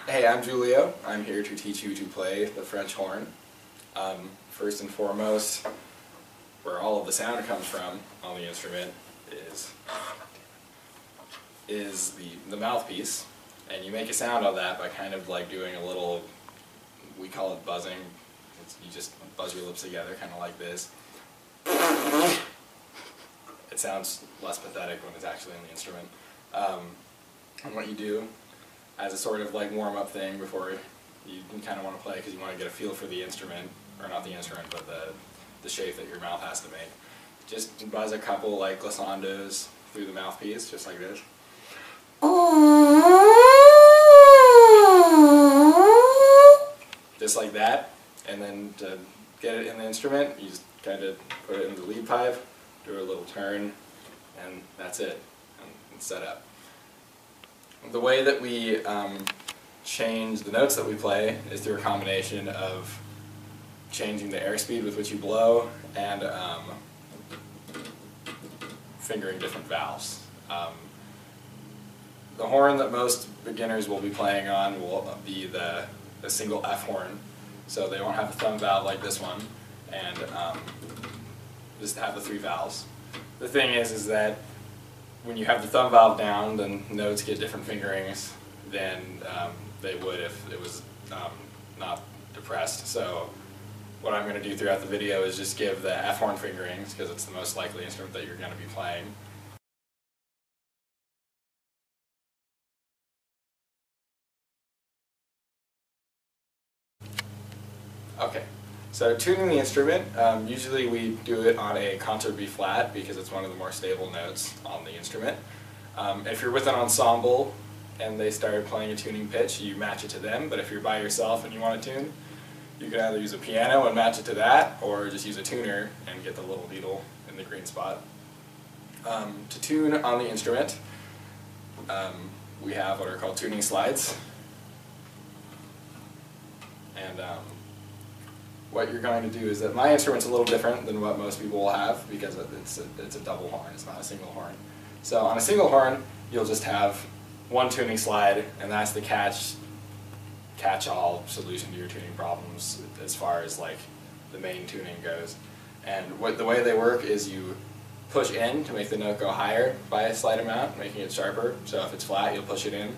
Hey, I'm Julio. I'm here to teach you to play the French horn. First and foremost, where all of the sound comes from on the instrument is the mouthpiece, and you make a sound on that by kind of like doing a little, we call it buzzing. You just buzz your lips together, kind of like this. It sounds less pathetic when it's actually in the instrument. And what you do as a sort of like warm-up thing before you kind of want to play, because you want to get a feel for the instrument, or not the instrument, but the shape that your mouth has to make. Just buzz a couple like glissandos through the mouthpiece, just like this. Just like that, and then to get it in the instrument, you just kind of put it in the lead pipe, do a little turn, and that's it, and it's set up. The way that we change the notes that we play is through a combination of changing the airspeed with which you blow and fingering different valves. The horn that most beginners will be playing on will be the single F horn, so they won't have a thumb valve like this one, and just have the 3 valves. The thing is that when you have the thumb valve down, then notes get different fingerings than they would if it was not depressed. So what I'm going to do throughout the video is just give the F horn fingerings, because it's the most likely instrument that you're going to be playing. Okay, so tuning the instrument, usually we do it on a concert B flat because it's one of the more stable notes on the instrument. If you're with an ensemble and they start playing a tuning pitch, you match it to them, but if you're by yourself and you want to tune, you can either use a piano and match it to that, or just use a tuner and get the little needle in the green spot. To tune on the instrument, we have what are called tuning slides. And what you're going to do is that my instrument's a little different than what most people will have, because it's a double horn, it's not a single horn. So on a single horn, you'll just have one tuning slide, and that's the catch-all solution to your tuning problems as far as like the main tuning goes. And the way they work is you push in to make the note go higher by a slight amount, making it sharper. So if it's flat, you'll push it in,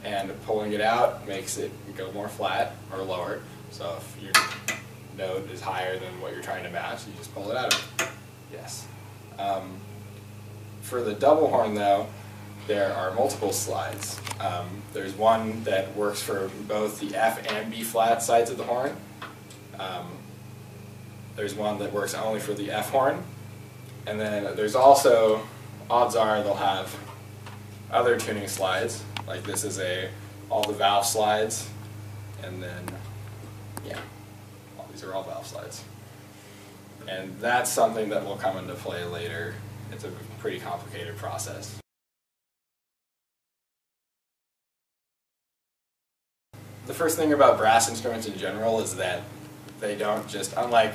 and pulling it out makes it go more flat or lower. So if your note is higher than what you're trying to match, you just pull it out. Yes. For the double horn though, there are multiple slides. There's one that works for both the F and B flat sides of the horn. There's one that works only for the F horn. And then there's also, odds are they'll have other tuning slides, like this is all the valve slides, and then, yeah, these are all valve slides. And that's something that will come into play later. It's a pretty complicated process. The first thing about brass instruments in general is that they don't just, unlike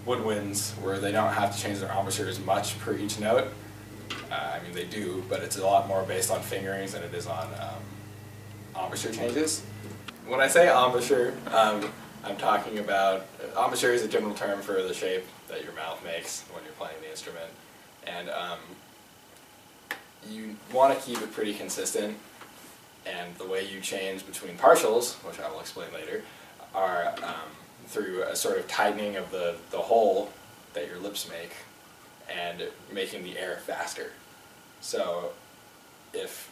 woodwinds, where they don't have to change their embouchure as much per each note. I mean, they do, but it's a lot more based on fingerings than it is on embouchure changes. When I say embouchure, I'm talking about, embouchure is a general term for the shape that your mouth makes when you're playing the instrument. And you want to keep it pretty consistent, and the way you change between partials, which I will explain later, are through a sort of tightening of the hole that your lips make and making the air faster. So if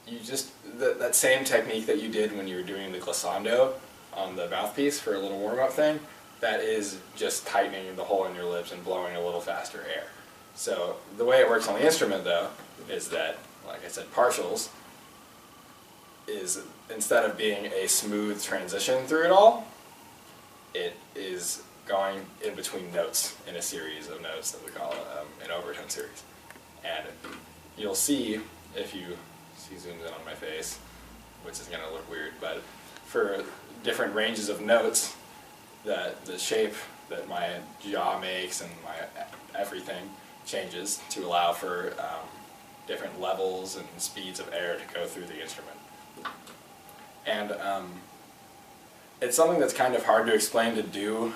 you just, that same technique that you did when you were doing the glissando on the mouthpiece for a little warm-up thing, that is just tightening the hole in your lips and blowing a little faster air. So the way it works on the instrument though is that, like I said, partials is, instead of being a smooth transition through it all, it is going in between notes in a series of notes that we call an overtone series. And you'll see, if you zoomed in on my face, which is going to look weird, but for different ranges of notes, the shape that my jaw makes and my everything changes to allow for different levels and speeds of air to go through the instrument. And it's something that's kind of hard to explain to do,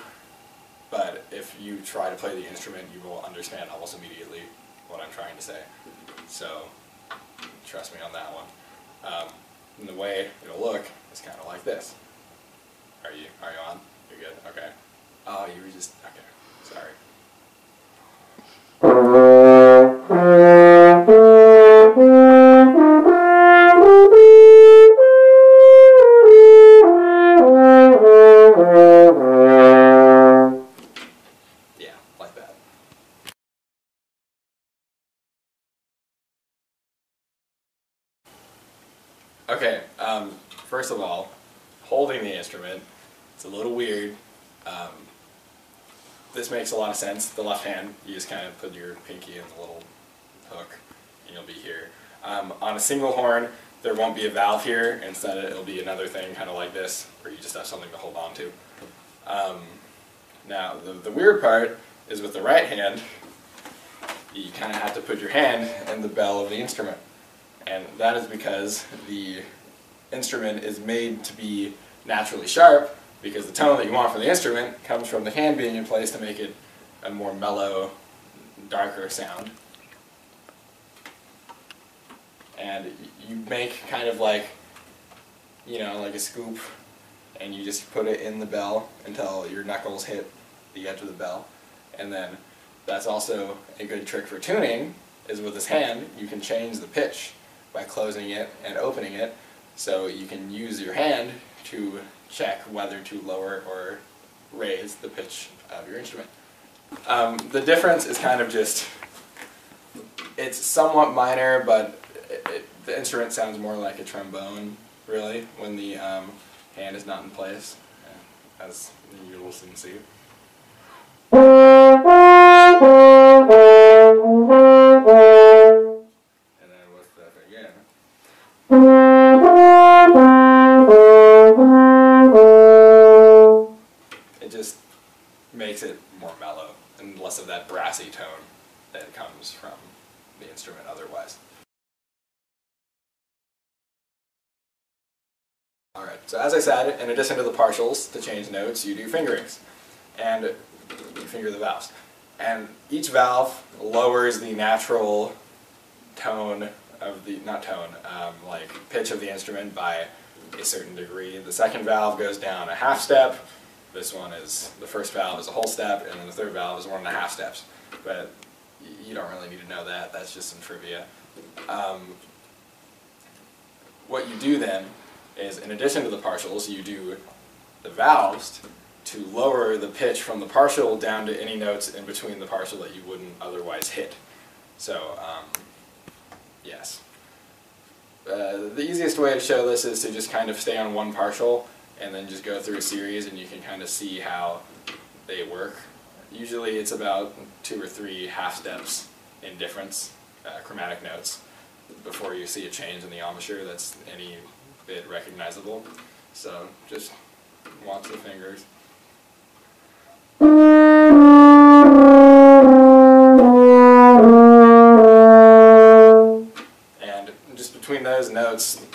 but if you try to play the instrument, you will understand almost immediately what I'm trying to say. So trust me on that one. And the way it'll look is kind of like this. Are you on? You're good? Okay. Oh, you were just, okay. Sorry. Yeah, like that. Okay, first of all, holding the instrument, it's a little weird. This makes a lot of sense. The left hand, you just kind of put your pinky in the little hook and you'll be here. On a single horn, there won't be a valve here. Instead, it'll be another thing kind of like this, where you just have something to hold on to. Now, the weird part is with the right hand, you kind of have to put your hand in the bell of the instrument. And that is because the instrument is made to be naturally sharp, because the tone that you want from the instrument comes from the hand being in place to make it a more mellow, darker sound. And you make kind of like, you know, like a scoop, and you just put it in the bell until your knuckles hit the edge of the bell. And then that's also a good trick for tuning, is with this hand, you can change the pitch by closing it and opening it, so you can use your hand to check whether to lower or raise the pitch of your instrument. The difference is kind of just, it's somewhat minor, but the instrument sounds more like a trombone, really, when the hand is not in place, as you will soon see. And then with that again. It just makes it more mellow and less of that brassy tone that comes from the instrument otherwise. Alright, so as I said, in addition to the partials, to change notes, you do fingerings. And you finger the valves. And each valve lowers the natural tone of the, not tone, like pitch of the instrument by a certain degree. The second valve goes down a half step. This one is, the first valve is a whole step, and then the third valve is 1.5 steps. But you don't really need to know that, that's just some trivia. What you do then is, in addition to the partials, you do the valves to lower the pitch from the partial down to any notes in between the partial that you wouldn't otherwise hit. So, yes. The easiest way to show this is to just kind of stay on one partial and then just go through a series, and you can kind of see how they work. Usually it's about 2 or 3 half steps in difference, chromatic notes, before you see a change in the embouchure that's any bit recognizable. So just watch the fingers. And just between those notes,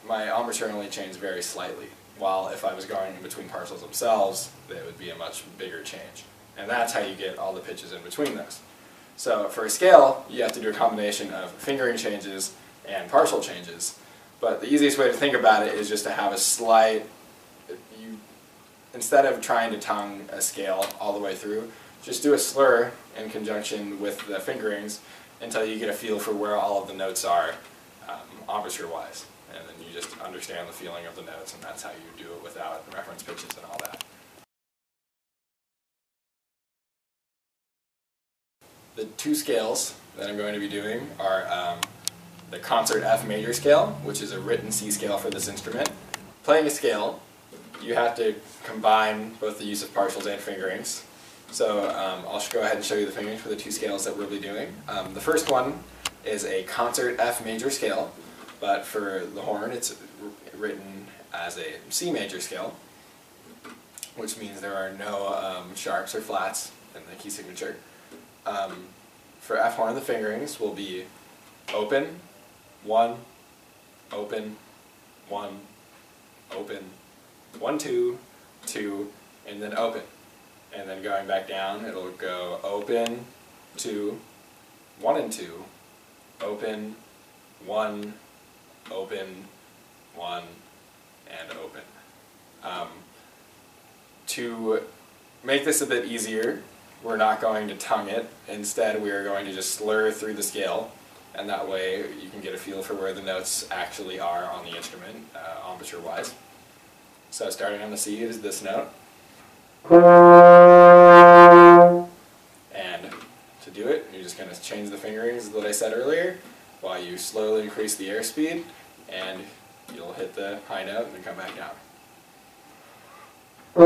my embouchure only changed very slightly, while if I was going in between partials themselves, it would be a much bigger change. And that's how you get all the pitches in between those. So for a scale, you have to do a combination of fingering changes and partial changes. But the easiest way to think about it is just to have a slight, instead of trying to tongue a scale all the way through, just do a slur in conjunction with the fingerings until you get a feel for where all of the notes are, embouchure-wise. And then you just understand the feeling of the notes, and that's how you do it without reference pitches and all that. The 2 scales that I'm going to be doing are the concert F major scale, which is a written C scale for this instrument. Playing a scale, you have to combine both the use of partials and fingerings. So I'll go ahead and show you the fingerings for the 2 scales that we'll be doing. The first one is a concert F major scale, but for the horn it's written as a C major scale, which means there are no sharps or flats in the key signature. For F horn, the fingerings will be open, 1, open, 1, open, 1, 2, 2, and then open. And then going back down, it'll go open, 2, 1 and 2, open, 1, open, 1, and open. To make this a bit easier, we're not going to tongue it. Instead, we are going to just slur through the scale, and that way you can get a feel for where the notes actually are on the instrument, embouchure-wise. So starting on the C is this note. And to do it, you're just going to change the fingerings that I said earlier, while you slowly increase the airspeed, and you'll hit the high note and then come back down. And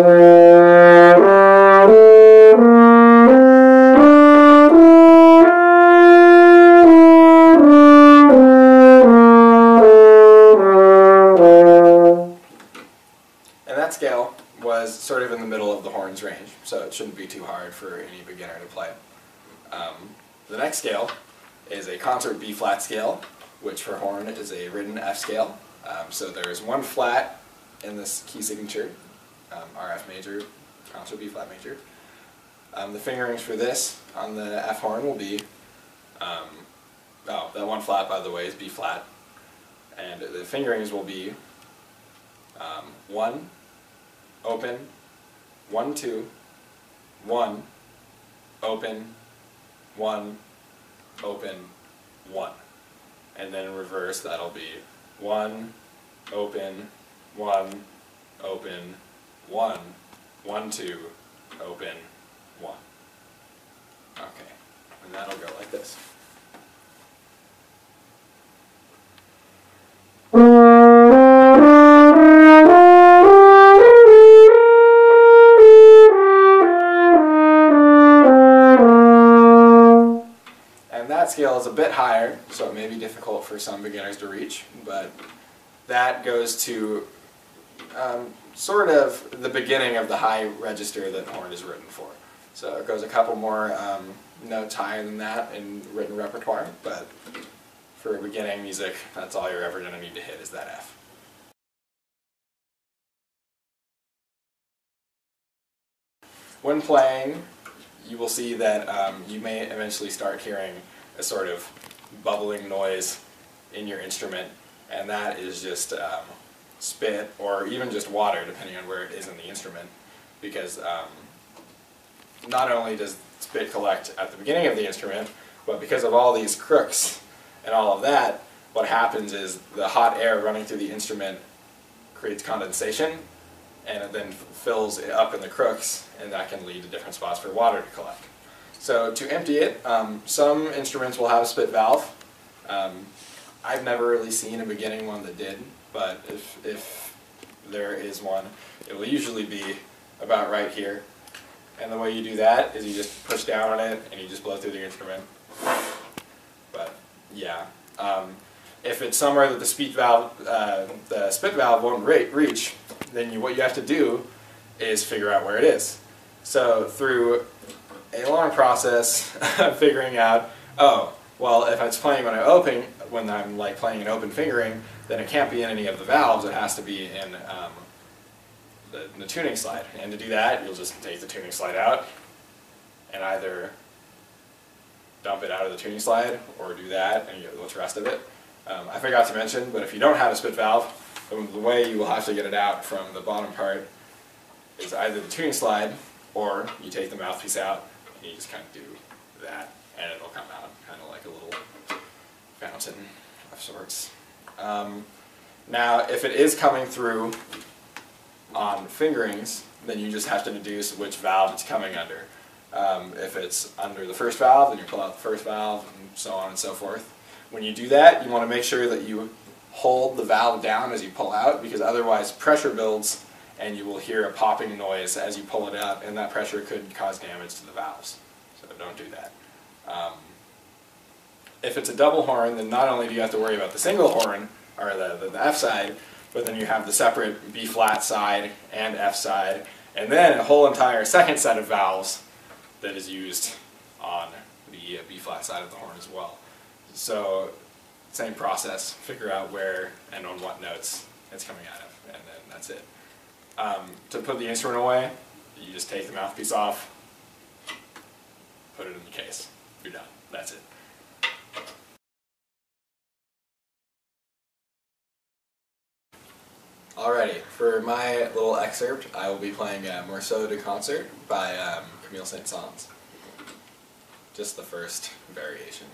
that scale was sort of in the middle of the horn's range, so it shouldn't be too hard for any beginner to play. The next scale is a concert B-flat scale, which for horn is a written F scale. So there's one flat in this key signature, our F major, concert B-flat major. The fingerings for this on the F horn will be, that one flat, by the way, is B-flat. And the fingerings will be 1, open, 1, 2, 1, open, 1, open, 1. And then in reverse, that'll be 1, open, 1, open, 1, 1, 2, open, 1. Okay, and that'll go like this. That scale is a bit higher, so it may be difficult for some beginners to reach, but that goes to sort of the beginning of the high register that horn is written for. So it goes a couple more notes higher than that in written repertoire, but for beginning music, that's all you're ever going to need to hit is that F. When playing, you will see that you may eventually start hearing a sort of bubbling noise in your instrument, and that is just spit or even just water, depending on where it is in the instrument, because not only does spit collect at the beginning of the instrument, but because of all these crooks and all of that, what happens is the hot air running through the instrument creates condensation, and it then fills it up in the crooks, and that can lead to different spots for water to collect. So to empty it, some instruments will have a spit valve. I've never really seen a beginning one that did, but if there is one, it will usually be about right here. And the way you do that is you just push down on it and you just blow through the instrument. But yeah, if it's somewhere that the spit valve won't reach, then what you have to do is figure out where it is. So through a long process of figuring out, oh, well, if it's playing when I'm like playing an open fingering, then it can't be in any of the valves. It has to be in the tuning slide. And to do that, you'll just take the tuning slide out and either dump it out of the tuning slide or do that and you get the rest of it. I forgot to mention, but if you don't have a spit valve, the way you will have to get it out from the bottom part is either the tuning slide or you take the mouthpiece out and you just kind of do that and it'll come out kind of like a little fountain of sorts. Now if it is coming through on fingerings, then you just have to deduce which valve it's coming under. If it's under the first valve, then you pull out the first valve and so on and so forth. When you do that, you want to make sure that you hold the valve down as you pull out, because otherwise pressure builds and you will hear a popping noise as you pull it out, and that pressure could cause damage to the valves. So don't do that. If it's a double horn, then not only do you have to worry about the single horn, or the F side, but then you have the separate B flat side and F side, and then a whole entire second set of valves that is used on the B flat side of the horn as well. So same process. Figure out where and on what notes it's coming out of, and then that's it. To put the instrument away, you just take the mouthpiece off, put it in the case. You're done. That's it. Alrighty, for my little excerpt, I will be playing Morceau de Concert by Camille Saint-Saëns. Just the first variation.